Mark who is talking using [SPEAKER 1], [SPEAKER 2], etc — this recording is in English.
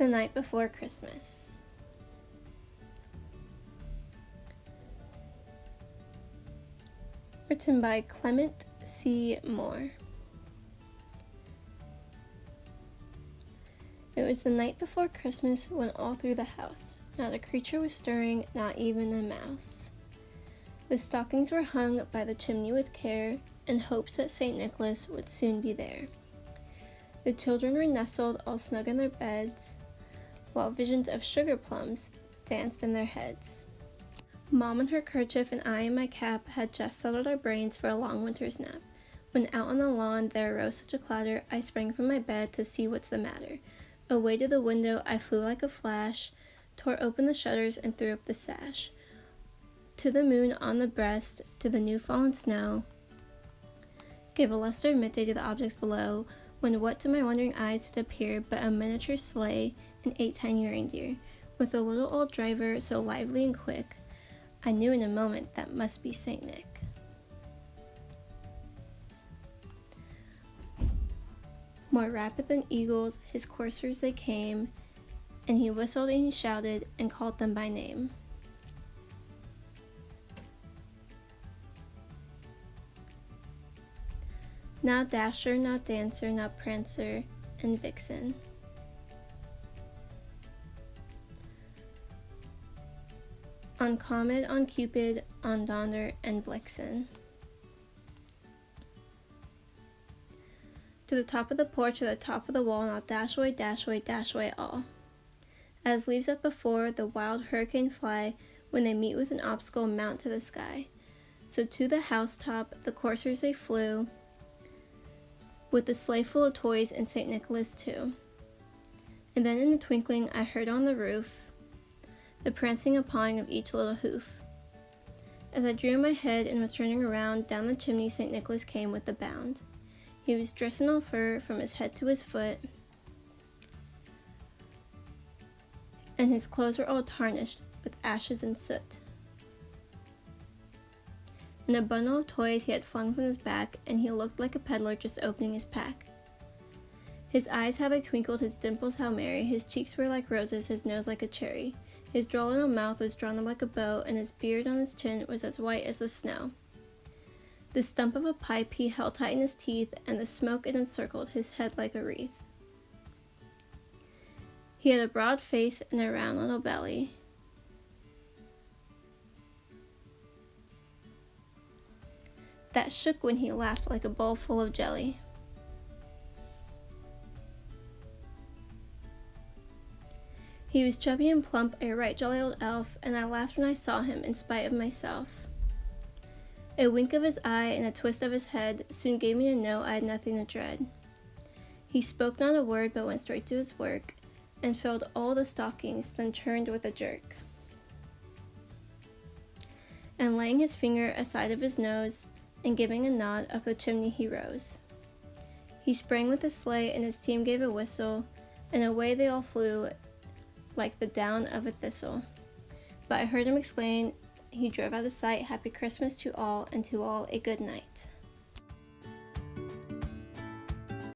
[SPEAKER 1] The Night Before Christmas. Written by Clement C. Moore. It was the night before Christmas when all through the house, not a creature was stirring, not even a mouse. The stockings were hung by the chimney with care, in hopes that St. Nicholas would soon be there. The children were nestled all snug in their beds, while visions of sugar plums danced in their heads. Mom in her kerchief and I in my cap had just settled our brains for a long winter's nap, when out on the lawn there arose such a clatter, I sprang from my bed to see what's the matter. Away to the window I flew like a flash, tore open the shutters and threw up the sash. To the moon on the breast, to the new-fallen snow, gave a lustre of midday to the objects below, when what to my wondering eyes did appear but a miniature sleigh and 8 tiny reindeer, with a little old driver so lively and quick, I knew in a moment that must be Saint Nick. More rapid than eagles, his coursers they came, and he whistled and he shouted and called them by name. Now Dasher, now Dancer, now Prancer, and Vixen. On Comet, on Cupid, on Donder, and Blixen. To the top of the porch, to the top of the wall, now dash away, dash away, dash away all. As leaves that before the wild hurricane fly, when they meet with an obstacle, mount to the sky. So to the housetop the coursers they flew, with the sleigh full of toys and St. Nicholas too. And then in a twinkling I heard on the roof the prancing and pawing of each little hoof. As I drew my head and was turning around, down the chimney St. Nicholas came with a bound. He was dressed in all fur from his head to his foot, and his clothes were all tarnished with ashes and soot. And a bundle of toys he had flung from his back, and he looked like a peddler just opening his pack. His eyes how they twinkled, his dimples how merry, his cheeks were like roses, his nose like a cherry. His droll little mouth was drawn up like a bow, and his beard on his chin was as white as the snow. The stump of a pipe he held tight in his teeth, and the smoke it encircled his head like a wreath. He had a broad face and a round little belly, that shook when he laughed like a bowl full of jelly. He was chubby and plump, a right jolly old elf, and I laughed when I saw him in spite of myself. A wink of his eye and a twist of his head soon gave me to know I had nothing to dread. He spoke not a word but went straight to his work, and filled all the stockings, then turned with a jerk. And laying his finger aside of his nose, and giving a nod, up the chimney he rose. He sprang with the sleigh, and his team gave a whistle, and away they all flew like the down of a thistle. But I heard him exclaim, he drove out of sight, Happy Christmas to all, and to all a good night.